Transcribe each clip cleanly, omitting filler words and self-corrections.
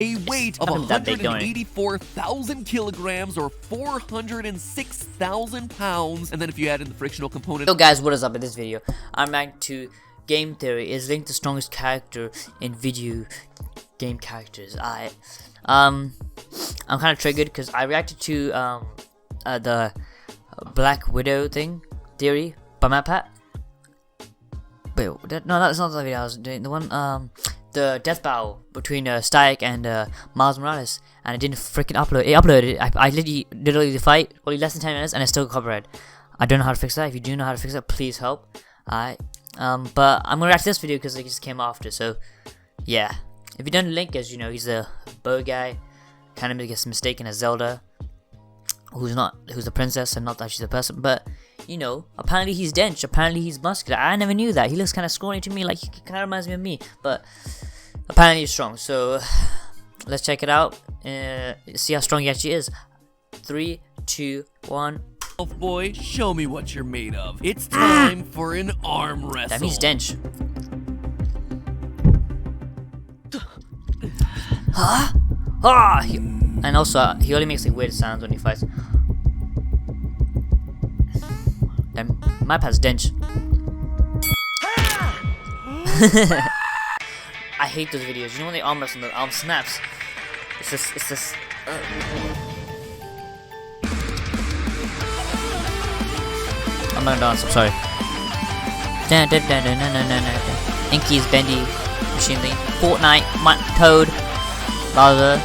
A weight of Not that big, don't it? 184,000 kilograms or 406,000 pounds. And then if you add in the frictional component. So guys, what is up in this video? I'm back to Game Theory. Is Link the strongest character in video game characters? I'm kind of triggered because I reacted to the Black Widow theory by MatPat. Wait, no, that's not the video I was doing. The one the death battle between Static and Miles Morales, and it didn't freaking upload. It uploaded. I literally the fight only less than 10 minutes, and it's still copyright. I don't know how to fix that. If you do know how to fix it, please help. But I'm gonna react to this video because it just came after. So yeah, if you don't know Link, as you know, he's a bow guy. Kind of gets mistaken as Zelda, who's the princess and not that she's a person. But you know, apparently he's dense. Apparently he's muscular. I never knew that. He looks kind of scrawny to me. Like he kind of reminds me of me. But apparently he's strong. So let's check it out. See how strong he actually is. 3, 2, 1. Elf boy, show me what you're made of. It's time for an arm wrestle. That means dense. Huh? Ah! And also, he only makes like weird sounds when he fights. Damn, my pad's dense. I hate those videos. You know when they arm wrestle and the arm snaps? It's just. I'm not dance. I'm sorry. Inky's bendy machine thing. Fortnite, Toad, Bowser.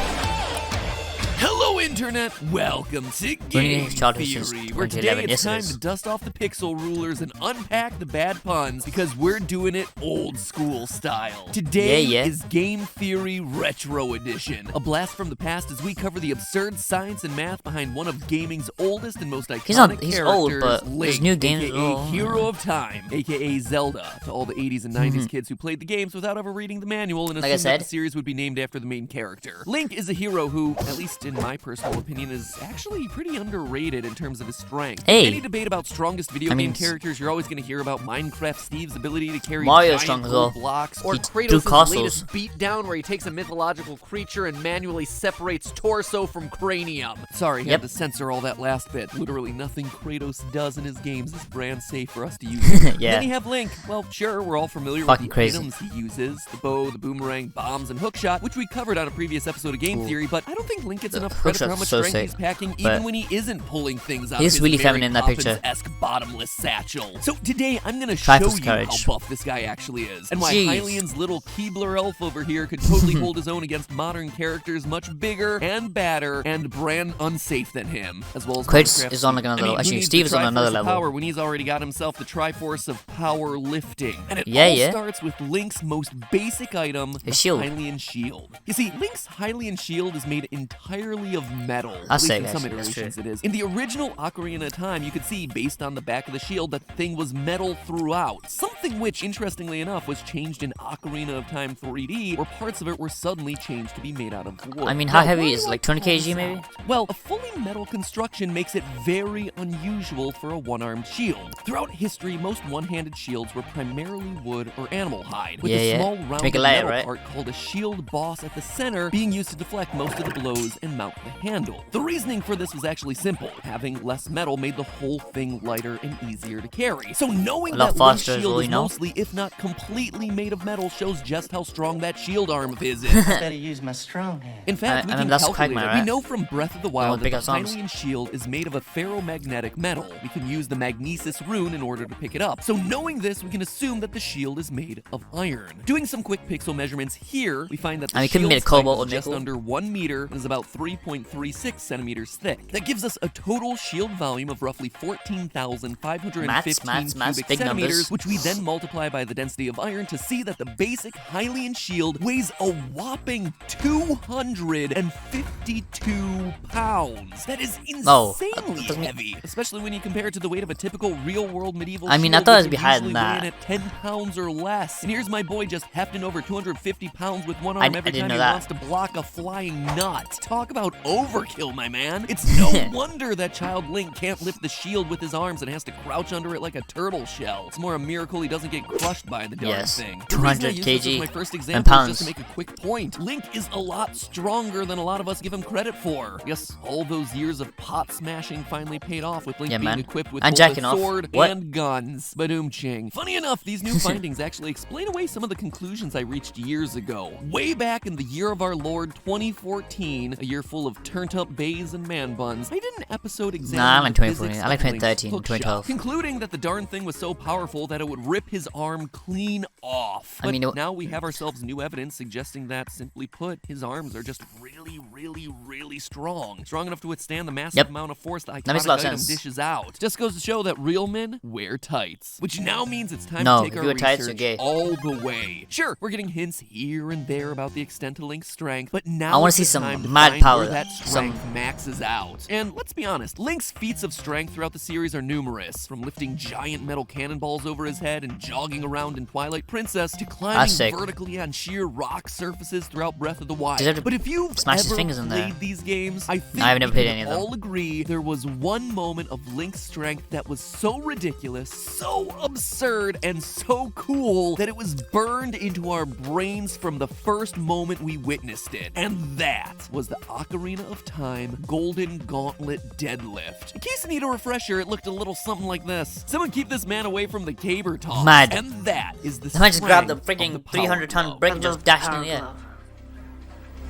Hello Internet, welcome to Game Theory, where today it's time to dust off the pixel rulers and unpack the bad puns, because we're doing it old school style. Today is Game Theory Retro Edition, a blast from the past as we cover the absurd science and math behind one of gaming's oldest and most iconic characters, old, but Link, there's new games, aka Hero of Time, aka Zelda, to all the 80s and 90s kids who played the games without ever reading the manual and assumed that the series would be named after the main character. Link is a hero who, at least in my personal opinion, is actually pretty underrated in terms of his strength. Any debate about strongest video game characters, you're always going to hear about Minecraft Steve's ability to carry giant blocks, or Kratos' latest beatdown where he takes a mythological creature and manually separates torso from cranium. Sorry, had to censor all that last bit. Literally nothing Kratos does in his games is brand safe for us to use. Then you have Link. Well, sure, we're all familiar with the items he uses. The bow, the boomerang, bombs, and hookshot, which we covered on a previous episode of Game Theory, but I don't think Link gets enough credit for how much strength he's packing, even when he isn't pulling things out of his really feminine in that picture. Bottomless satchel. So today, I'm gonna show you how buff this guy actually is, and why Hylian's little Keebler elf over here could totally hold his own against modern characters much bigger and badder and brand unsafe than him, as well as Kratos is on like another level. Actually, Steve is on another level. Power when he's already got himself the Triforce of power lifting, and it all starts with Link's most basic item, the Hylian shield. You see, Link's Hylian shield is made entirely of metal. At least in some iterations it is. In the original Ocarina of Time, you could see, based on the back of the shield, that the thing was metal throughout. Something which, interestingly enough, was changed in Ocarina of Time 3D, where parts of it were suddenly changed to be made out of wood. I mean, how heavy is it? Like 20 kg maybe? Well, a fully metal construction makes it very unusual for a one-armed shield. Throughout history, most one-handed shields were primarily wood or animal hide, with a small rounded metal part called a shield boss at the center being used to deflect most of the blows and mount the handle. The reasoning for this was actually simple. Having less metal made the whole thing lighter and easier to carry. So knowing that Link's shield is mostly, if not completely made of metal, shows just how strong that shield arm of his is. I better use my strong hand. In fact, we can calculate it. We know from Breath of the Wild that the Hylian shield is made of a ferromagnetic metal. We can use the Magnesis rune in order to pick it up. So knowing this, we can assume that the shield is made of iron. Doing some quick pixel measurements here, we find that the shield's length is just under 1 meter and is about 3.36 centimeters thick. That gives us a total shield volume of roughly 14,515 cubic centimeters, which we then multiply by the density of iron to see that the basic Hylian shield weighs a whopping 252 pounds. That is insanely heavy, especially when you compare it to the weight of a typical real-world medieval shield. I mean, I thought it'd be higher than that. At 10 pounds or less. And here's my boy just hefting over 250 pounds with one arm every time he wants to block a flying nut. Talk about over overkill, my man. It's no wonder that child Link can't lift the shield with his arms and has to crouch under it like a turtle shell. It's more a miracle he doesn't get crushed by the darn thing. 200 kg my first and example pounds. is just to make a quick point. Link is a lot stronger than a lot of us give him credit for. Yes, all those years of pot smashing finally paid off with Link being equipped with both a sword and guns. Badoom-ching. Funny enough, these new findings actually explain away some of the conclusions I reached years ago. Way back in the year of our Lord 2014, a year full of turned-up bays and man buns, I did an episode examining I like the 2014. physics I like of Link's 2013, hookshot, 2012. concluding that the darn thing was so powerful that it would rip his arm clean off. But now we have ourselves new evidence suggesting that, simply put, his arms are just really strong. Strong enough to withstand the massive amount of force the iconic item dishes out. Just goes to show that real men wear tights. Which now means it's time to take our research all the way. Sure, we're getting hints here and there about the extent of Link's strength, but now I want to see some mad power. That strength maxes out. And let's be honest, Link's feats of strength throughout the series are numerous. From lifting giant metal cannonballs over his head and jogging around in Twilight Princess to climbing vertically on sheer rock surfaces throughout Breath of the Wild. But if you've ever played these games, I think I've never we played can any of them. all agree there was one moment of Link's strength that was so ridiculous, so absurd, and so cool that it was burned into our brains from the first moment we witnessed it. And that was the Ocarina of Time Golden Gauntlet Deadlift. In case you need a refresher, it looked a little something like this. Someone keep this man away from the caber toss. Mad. And that is the I might just grab the freaking freaking 300-ton brick and just dash it in the air.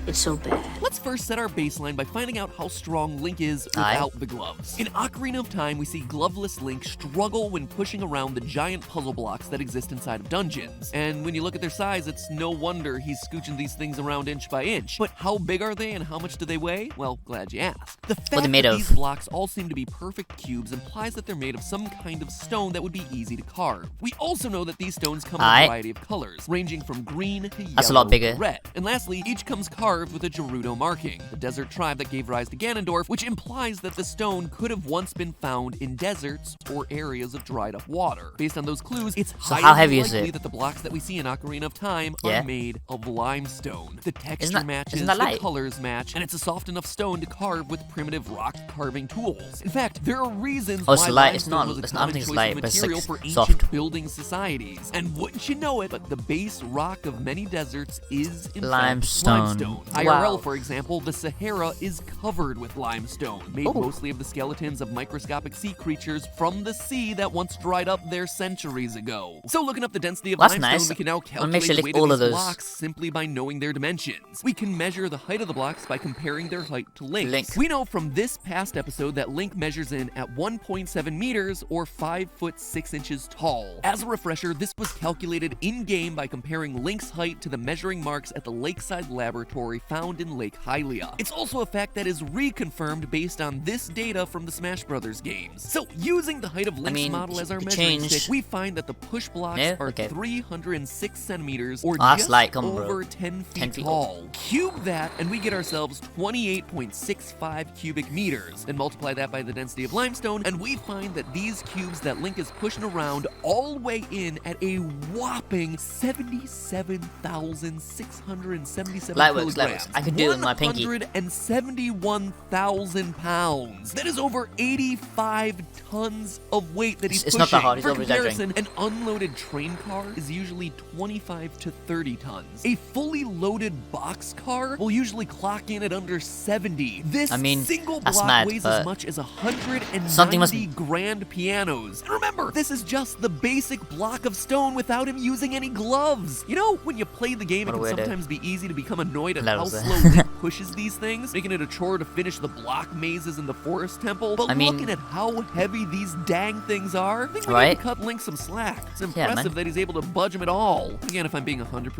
It's so bad. Let's first set our baseline by finding out how strong Link is without the gloves. In Ocarina of Time, we see gloveless Link struggle when pushing around the giant puzzle blocks that exist inside of dungeons. And when you look at their size, it's no wonder he's scooching these things around inch by inch. But how big are they and how much do they weigh? Well, glad you asked. The fact that these blocks all seem to be perfect cubes implies that they're made of some kind of stone that would be easy to carve. We also know that these stones come in a variety of colors, ranging from green to yellow to red. And lastly, each comes carved with a Gerudo marking, the desert tribe that gave rise to Ganondorf, which implies that the stone could have once been found in deserts or areas of dried up water. Based on those clues, it's highly likely that the blocks that we see in Ocarina of Time are made of limestone. The texture matches, the colors match, and it's a soft enough stone to carve with primitive rock carving tools. In fact, there are reasons why limestone was a common choice of material for ancient building societies. And wouldn't you know it, but the base rock of many deserts is in fact limestone. IRL, for example, the Sahara is covered with limestone, made mostly of the skeletons of microscopic sea creatures from the sea that once dried up there centuries ago. So looking up the density of limestone, we can now calculate the weight of these blocks simply by knowing their dimensions. We can measure the height of the blocks by comparing their height to Link's. We know from this past episode that Link measures in at 1.7 meters or 5 foot 6 inches tall. As a refresher, this was calculated in-game by comparing Link's height to the measuring marks at the Lakeside Laboratory found in Lake Hylia. It's also a fact that is reconfirmed based on this data from the Smash Brothers games. So, using the height of Link's model as our measuring stick, we find that the push blocks are 306 centimeters or just over 10 feet tall. Cube that, and we get ourselves 28.65 cubic meters. Then multiply that by the density of limestone, and we find that these cubes that Link is pushing around all weigh in at a whopping 77,677 kilograms. I could do it with my pinky. 171,000 pounds. That is over 85 tons of weight that he's pushing. It's not that hard. For comparison, an unloaded train car is usually 25 to 30 tons. A fully loaded box car will usually clock in at under 70. This single block weighs as much as 190 grand pianos. And remember, this is just the basic block of stone without him using any gloves. You know, when you play the game, it can sometimes be easy to become annoyed at how slow Link pushes these things, making it a chore to finish the block mazes in the Forest Temple. But looking at how heavy these dang things are, I think we need to cut Link some slack. It's impressive that he's able to budge them at all. Again, if I'm being 100% accurate,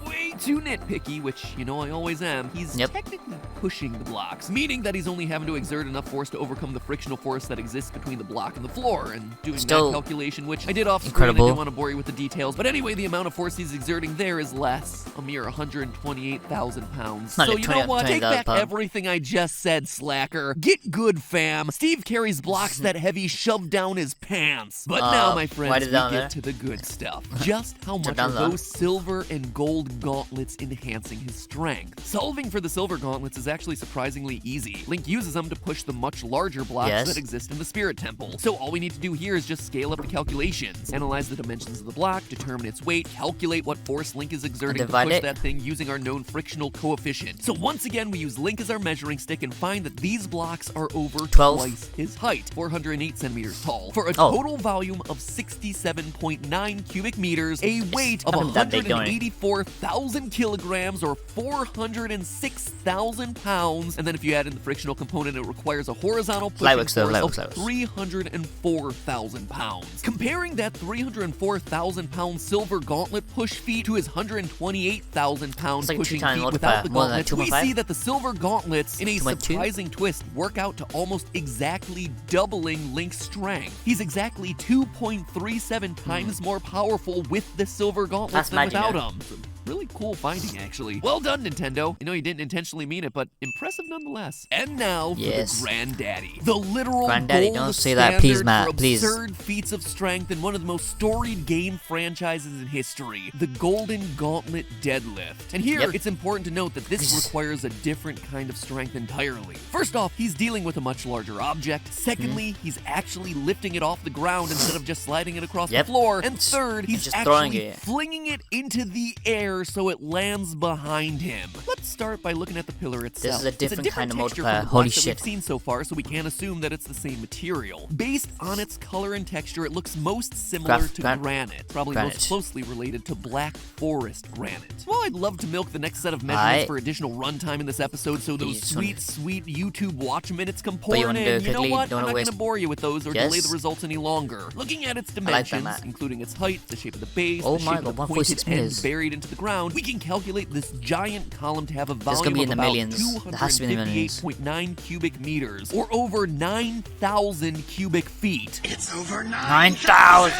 way too nitpicky, which, you know I always am, he's technically pushing the blocks, meaning that he's only having to exert enough force to overcome the frictional force that exists between the block and the floor, and doing that calculation, which I did off screen, I didn't want to bore you with the details, but anyway, the amount of force he's exerting there is less, a mere 128 20,000 pounds. Not So like you 20 know what? Take back 20,000 everything I just said, slacker. Get good, fam. Steve carries blocks that heavy shoved down his pants. But now, my friends, we get to the good stuff. Just how much are those silver and gold gauntlets enhancing his strength? Solving for the silver gauntlets is actually surprisingly easy. Link uses them to push the much larger blocks that exist in the Spirit Temple. So all we need to do here is just scale up the calculations. Analyze the dimensions of the block, determine its weight, calculate what force Link is exerting to push that thing using our known frictional coefficient. So once again, we use Link as our measuring stick and find that these blocks are over twice his height, 408 centimeters tall, for a total volume of 67.9 cubic meters, a weight of 184,000 kilograms or 406,000 pounds, and then if you add in the frictional component, it requires a horizontal pushing force of 304,000 pounds. Comparing that 304,000 pound silver gauntlet push feat to his 128,000 pound pushing feat without the gauntlets, we see that the silver gauntlets, in a surprising twist, work out to almost exactly doubling Link's strength. He's exactly 2.37 times more powerful with the silver gauntlets than without them. Really cool finding, actually. Well done, Nintendo. I know you didn't intentionally mean it, but impressive nonetheless. And now for the Granddaddy. The literal gold standard for absurd feats of strength in one of the most storied game franchises in history, the Golden Gauntlet Deadlift. And here, it's important to note that this requires a different kind of strength entirely. First off, he's dealing with a much larger object. Secondly, he's actually lifting it off the ground instead of just sliding it across the floor. And third, he's actually flinging it into the air so it lands behind him. Let's start by looking at the pillar itself. This is a different kind of multiplier. Holy shit. That we've seen so far, so we can't assume that it's the same material. Based on its color and texture, it looks most similar to granite, probably most closely related to black forest granite. Well, I'd love to milk the next set of measurements for additional runtime in this episode, so those sweet YouTube watch minutes come pouring in. You know what? I'm not going to bore you with those or delay the results any longer. Looking at its dimensions, including its height, the shape of the base, the shape of the pointed end buried into the ground, we can calculate this giant column to have a volume of about 258.9 cubic meters, or over 9,000 cubic feet. It's over 9,000!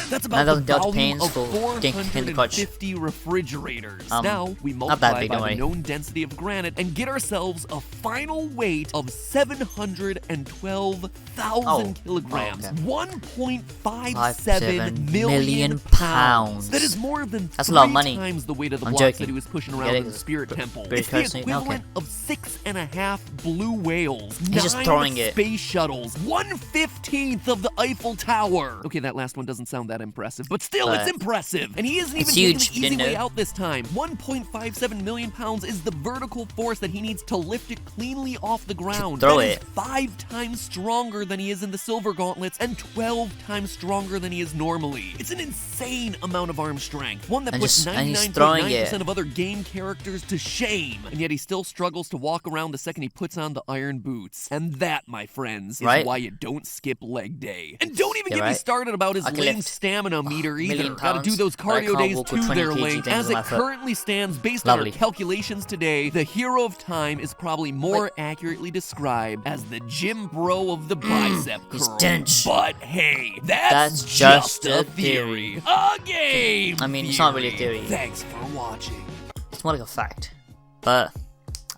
That's about the volume of 450 refrigerators. Now, we multiply by the known density of granite and get ourselves a final weight of 712,000 kilograms. 1.57 million pounds. That is more than 3 times the weight of the blocks that he was pushing around in the Spirit Temple. It's the equivalent of 6.5 blue whales, 9 space shuttles, 1/15 of the Eiffel Tower. Okay, that last one doesn't sound that impressive, but still, it's impressive. And he isn't even taking the easy way out this time. 1.57 million pounds is the vertical force that he needs to lift it cleanly off the ground. That is 5 times stronger than he is in the silver gauntlets and 12 times stronger than he is normally. It's an insane amount of arm strength, one that puts 99.9% of other game characters to shame. And yet he still struggles to walk around the second he puts on the iron boots. And that, my friends, is why you don't skip leg day. And don't even get me started about his lame stamina meter either. Gotta do those cardio days too there, Link. As it currently stands, based on our calculations today, the hero of time is probably more accurately described as the gym bro of the bicep curl. But hey, that's just a theory. A game I mean, it's not really a theory. Thanks for watching. It's more like a fact. But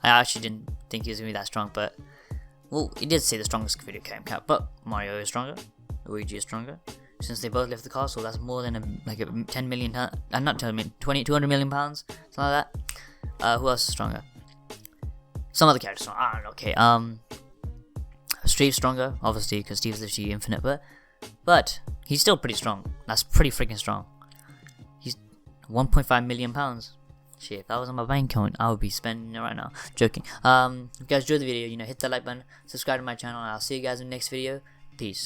I actually didn't think he was gonna be that strong, but well, he did say the strongest video game cat, but Mario is stronger, Luigi is stronger. Since they both left the castle, that's more than a 10 million, not 10 million, 200 million pounds, something like that. Who else is stronger? Some other characters, I don't know, okay, Steve's stronger, obviously, because Steve's literally infinite, but he's still pretty strong. That's pretty freaking strong. He's 1.5 million pounds. Shit, if that was on my bank account, I would be spending it right now. Joking. If you guys enjoyed the video, hit that like button, subscribe to my channel, and I'll see you guys in the next video. Peace.